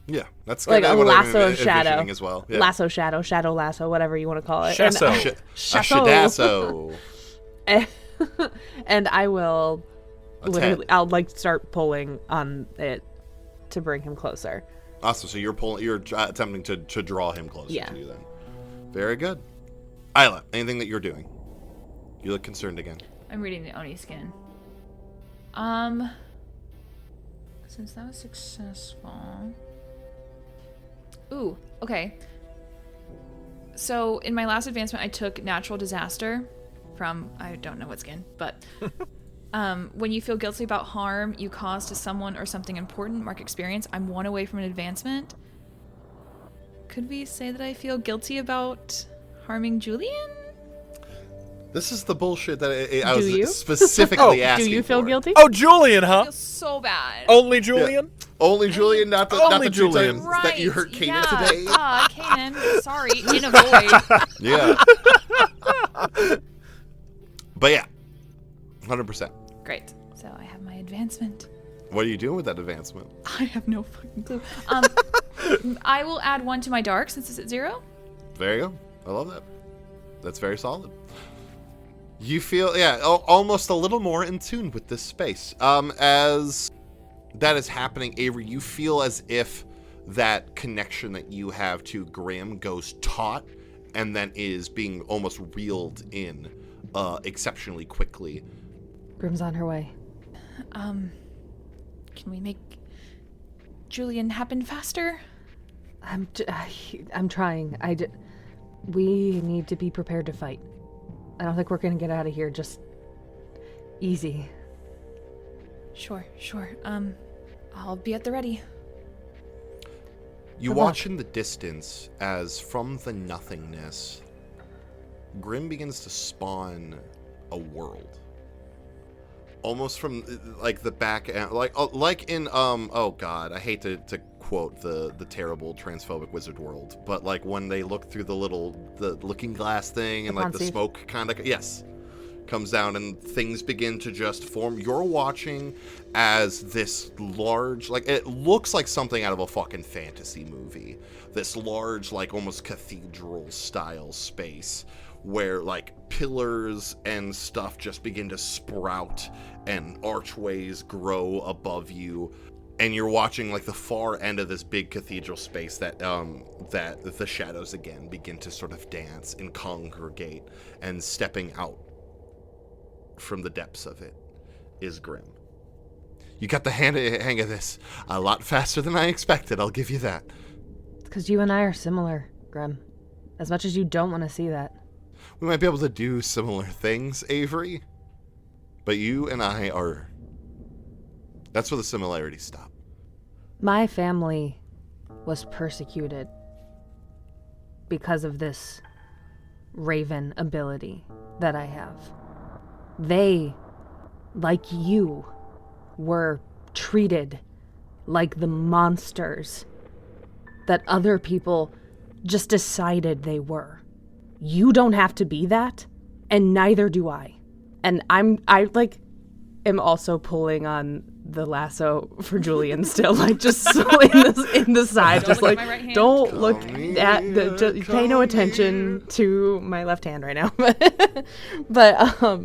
Yeah, that's like a what lasso I'm of shadow as well. Yeah. Lasso shadow, shadow lasso, whatever you want to call it. Shasso. A shadasso. And I will literally, I'll, like, start pulling on it to bring him closer. Awesome. So you're attempting to draw him closer Yeah. to you then. Very good. Isla, anything that you're doing? You look concerned again. I'm reading the Oni skin. Since that was successful. Ooh, okay. So in my last advancement, I took natural disaster from, I don't know what skin, but when you feel guilty about harm you cause to someone or something important, mark experience. I'm 1 away from an advancement. Could we say that I feel guilty about harming Julian? This is the bullshit that I was you? specifically asking. Do you feel for. guilty? Oh, Julian, I huh? feel so bad. Only Julian? Yeah. Only Julian, not the Only 2 Julian. times Right. that you hurt Kanan yeah. today. Kanan. Sorry. In a void. Yeah. But yeah, 100%. Great. So I have my advancement. What are you doing with that advancement? I have no fucking clue. I will add 1 to my dark since it's at 0. There you go. I love that. That's very solid. You feel, almost a little more in tune with this space. As that is happening, Avery, you feel as if that connection that you have to Grim goes taut and then is being almost reeled in exceptionally quickly. Grim's on her way. Can we make Julian happen faster? I'm trying. We need to be prepared to fight. I don't think we're gonna get out of here just easy. Sure. I'll be at the ready. You watch in the distance as from the nothingness, Grim begins to spawn a world. Almost from like the back end, like in oh god, I hate to quote the terrible transphobic Wizard World, but like when they look through the looking glass thing and like the smoke kind of comes down and things begin to just form. You're watching as this large, like it looks like something out of a fucking fantasy movie. This large, like almost cathedral style space where like pillars and stuff just begin to sprout and archways grow above you. And you're watching like the far end of this big cathedral space that the shadows again begin to sort of dance and congregate, and stepping out from the depths of it is Grim. You got the hang of this a lot faster than I expected, I'll give you that. It's because you and I are similar, Grim. As much as you don't want to see that. We might be able to do similar things, Avery, but you and I are... That's where the similarities stop. My family was persecuted because of this raven ability that I have. They, like you, were treated like the monsters that other people just decided they were. You don't have to be that, and neither do I. And I am also pulling on the lasso for Julian still, like just so in the side, just like don't look at the pay no attention to my left hand right now. but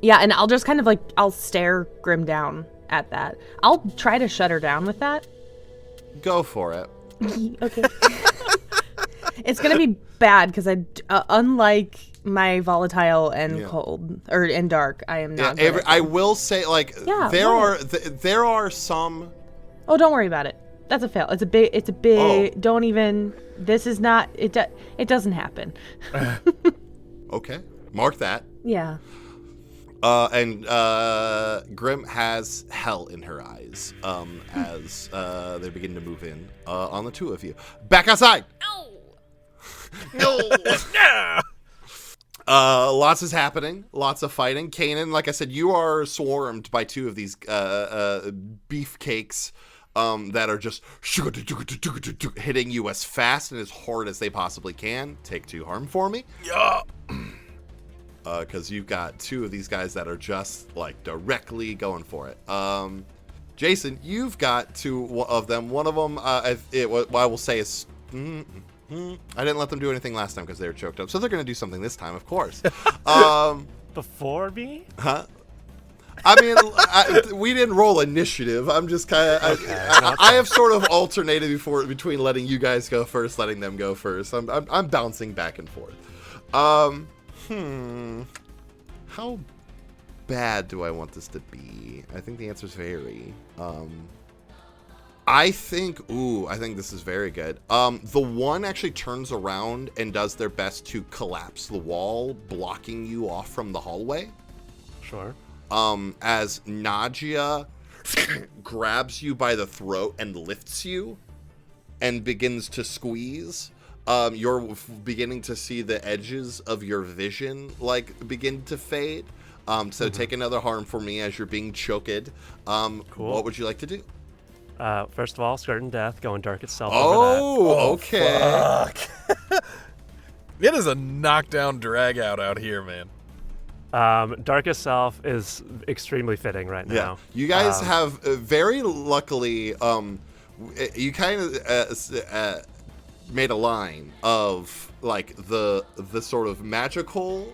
yeah, and I'll just kind of like I'll stare Grim down at that. I'll try to shut her down with that. Go for it. Okay. It's gonna be bad because I unlike my volatile and cold and dark, I am not. Yeah, I will say, like, there are some. Oh, don't worry about it. That's a fail. It's a big. Oh. Don't even. this is not it. It doesn't happen. Okay, mark that. Yeah. And Grim has hell in her eyes as they begin to move in on the two of you. Back outside! No! Yeah. Lots is happening. Lots of fighting. Kanan, like I said, you are swarmed by two of these beefcakes that are just hitting you as fast and as hard as they possibly can. Take 2 harm for me. Yeah. Because you've got 2 of these guys that are just like directly going for it. Jason, you've got 2 of them. One of them, I will say is. I didn't let them do anything last time because they were choked up, so they're going to do something this time, of course. Before me? Huh? I mean, we didn't roll initiative. I'm just kind of. I have sort of alternated between letting you guys go first, letting them go first. I'm bouncing back and forth. How bad do I want this to be? I think the answer is very. I think this is very good. The one actually turns around and does their best to collapse the wall, blocking you off from the hallway. Sure. As Nadia grabs you by the throat and lifts you and begins to squeeze. You're beginning to see the edges of your vision begin to fade. So take another harm for me as you're being choked. Cool. What would you like to do? First of all, certain death, going dark itself. Oh, okay. Fuck. It is a knockdown drag out here, man. Darkest Self is extremely fitting right now. Yeah. You guys have very luckily, you kind of made a line of like the sort of magical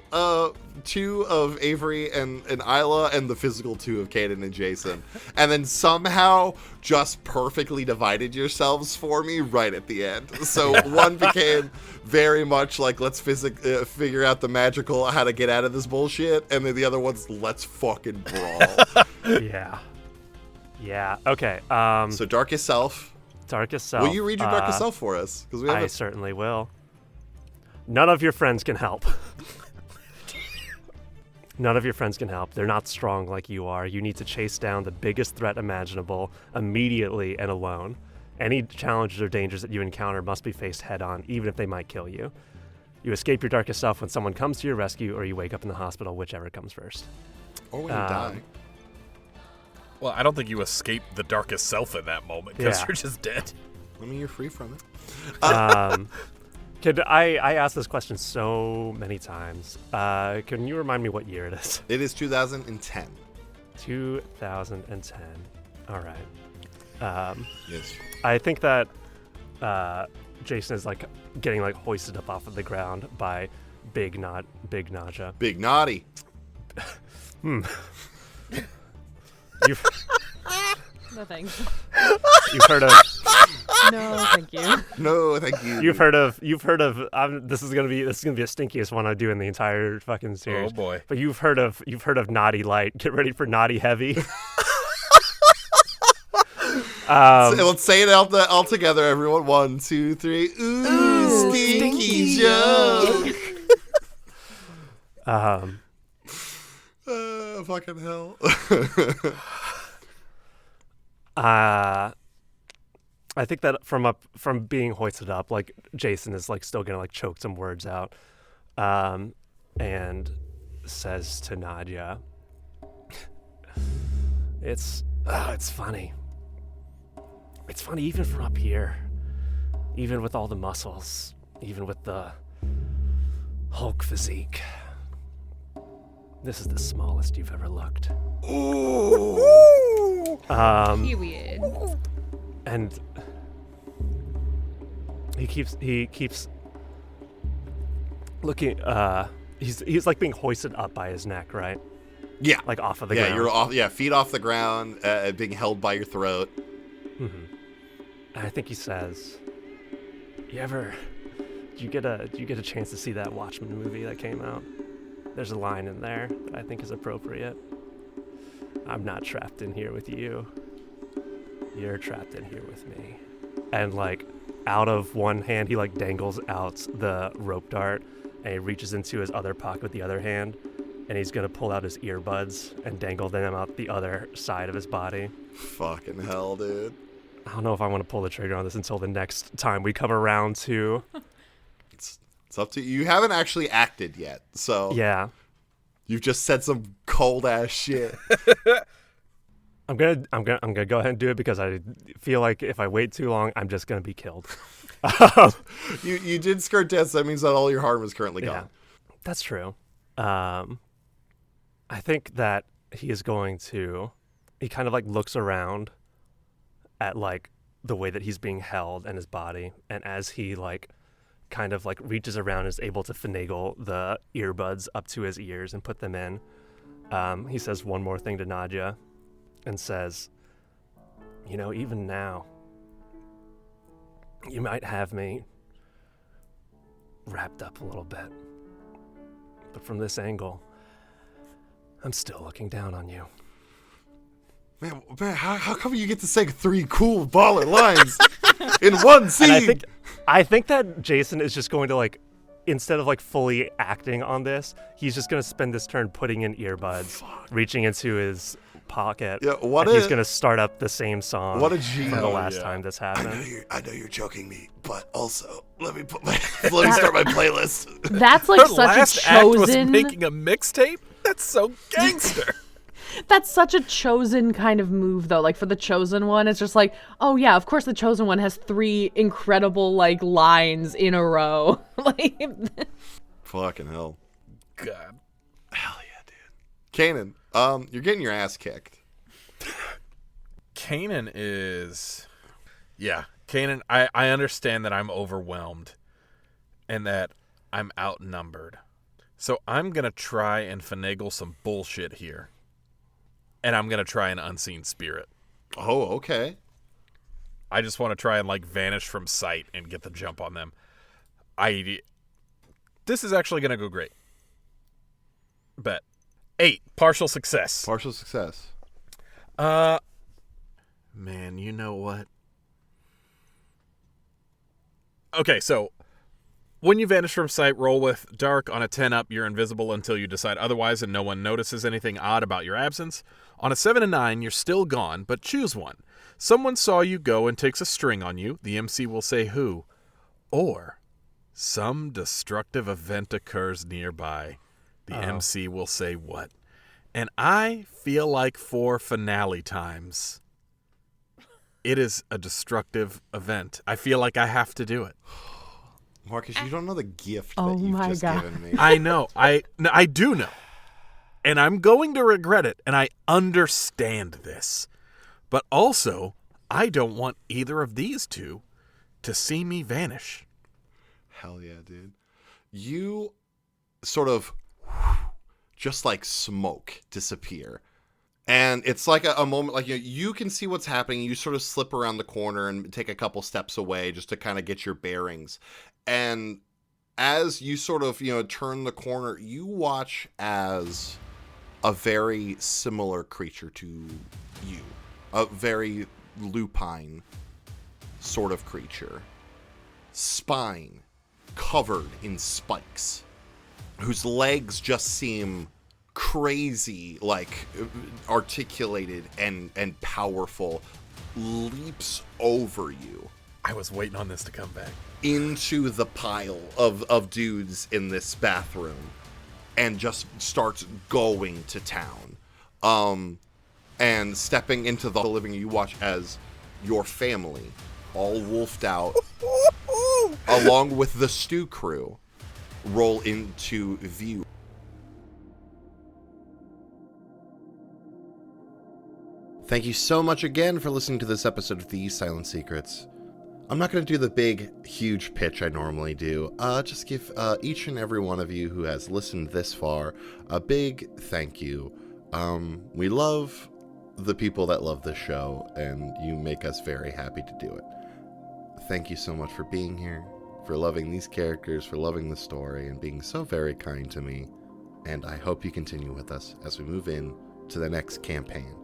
2 of Avery and Isla and the physical 2 of Kanan and Jason, and then somehow just perfectly divided yourselves for me right at the end. So one became very much like let's figure out the magical how to get out of this bullshit, and then the other one's let's fucking brawl. Yeah. Okay. So Darkest Self. Darkest Self. Will you read your Darkest Self for us? Because I certainly will. None of your friends can help. None of your friends can help. They're not strong like you are. You need to chase down the biggest threat imaginable immediately and alone. Any challenges or dangers that you encounter must be faced head on, even if they might kill you. You escape your darkest self when someone comes to your rescue, or you wake up in the hospital, whichever comes first. Or when you die. Well, I don't think you escape the darkest self in that moment because you're just dead. I mean, you're free from it. I asked this question so many times. Can you remind me what year it is? It is 2010. 2010. All right. Yes. I think that Jason is like getting like hoisted up off of the ground by Big Naja. Big Naughty. You've No thanks. You've heard of No, thank you. No, thank you. You've heard of this is gonna be the stinkiest one I do in the entire fucking series. Oh boy. But you've heard of Naughty Light. Get ready for Naughty Heavy. Let's say it all together, everyone. 1, 2, 3. Ooh, stinky joke. Fucking hell. I think that from being hoisted up, like Jason is like still gonna like choke some words out, and says to Nadia, "It's funny. It's funny even from up here, even with all the muscles, even with the Hulk physique. This is the smallest you've ever looked." Ooh. Period. And he keeps looking. He's like being hoisted up by his neck, right? Yeah. Like off of the ground. Yeah, you're off. Yeah, feet off the ground, being held by your throat. Mm-hmm. And I think he says, Do you get a chance to see that Watchmen movie that came out? There's a line in there that I think is appropriate. I'm not trapped in here with you. You're trapped in here with me. And like out of one hand, he like dangles out the rope dart, and he reaches into his other pocket with the other hand, and he's gonna pull out his earbuds and dangle them out the other side of his body. Fucking hell, dude. I don't know if I want to pull the trigger on this until the next time we come around to. It's up to you. You haven't actually acted yet, so yeah. You've just said some cold ass shit. I'm gonna go ahead and do it because I feel like if I wait too long, I'm just gonna be killed. You did skirt death, so that means that all your harm is currently gone. Yeah, that's true. I think that he is going to. He kind of like looks around at like the way that he's being held and his body, and as he like kind of like reaches around and is able to finagle the earbuds up to his ears and put them in, he says one more thing to Nadja and says, you know, even now, you might have me wrapped up a little bit, but from this angle, I'm still looking down on you. Man, how come you get to say 3 cool baller lines in one scene? And I think that Jason is just going to like, instead of like fully acting on this, he's just going to spend this turn putting in earbuds, reaching into his pocket. Yeah, he's going to start up the same song. What a G. From the last time this happened. I know you're joking me, but also let me start my playlist. That's like Her such last a act was chosen. making a mixtape. That's so gangster. That's such a chosen kind of move, though. Like, for the chosen one, it's just like, oh, yeah, of course the chosen one has 3 incredible, like, lines in a row. Like, fucking hell. God. Hell yeah, dude. Kanan, you're getting your ass kicked. Kanan is... Yeah, Kanan, I understand that I'm overwhelmed and that I'm outnumbered. So I'm going to try and finagle some bullshit here. And I'm going to try an unseen spirit. Oh, okay. I just want to try and, like, vanish from sight and get the jump on them. This is actually going to go great. Bet. 8. Partial success. Partial success. Man, you know what? Okay, so... When you vanish from sight, roll with dark. On a 10 up, you're invisible until you decide otherwise and no one notices anything odd about your absence. On a 7 and 9, you're still gone, but choose one. Someone saw you go and takes a string on you. The MC will say who. Or some destructive event occurs nearby. The MC will say what. And I feel like for finale times, it is a destructive event. I feel like I have to do it. Marcus, you don't know the gift Oh that you've my just God. given me. I know. I do know. And I'm going to regret it. And I understand this. But also, I don't want either of these two to see me vanish. Hell yeah, dude. You sort of just like smoke disappear. And it's like a moment, like you can see what's happening. You sort of slip around the corner and take a couple steps away just to kind of get your bearings. And as you sort of, turn the corner, you watch as a very similar creature to you. A very lupine sort of creature. Spine covered in spikes. Whose legs just seem crazy, like articulated and powerful, leaps over you. I was waiting on this to come back. Into the pile of dudes in this bathroom and just starts going to town. And stepping into the living room, you watch as your family, all wolfed out, along with the stew crew, roll into view. Thank you so much again for listening to this episode of The Silent Secrets. I'm not going to do the big, huge pitch I normally do. Just give each and every one of you who has listened this far a big thank you. We love the people that love this show, and you make us very happy to do it. Thank you so much for being here, for loving these characters, for loving the story, and being so very kind to me. And I hope you continue with us as we move in to the next campaign.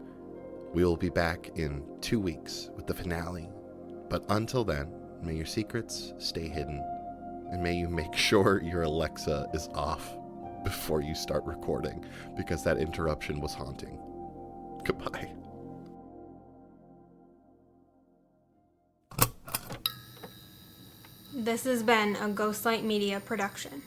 We will be back in 2 weeks with the finale. But until then, May your secrets stay hidden. And may you make sure your Alexa is off before you start recording, because that interruption was haunting. Goodbye. This has been a Ghostlight Media production.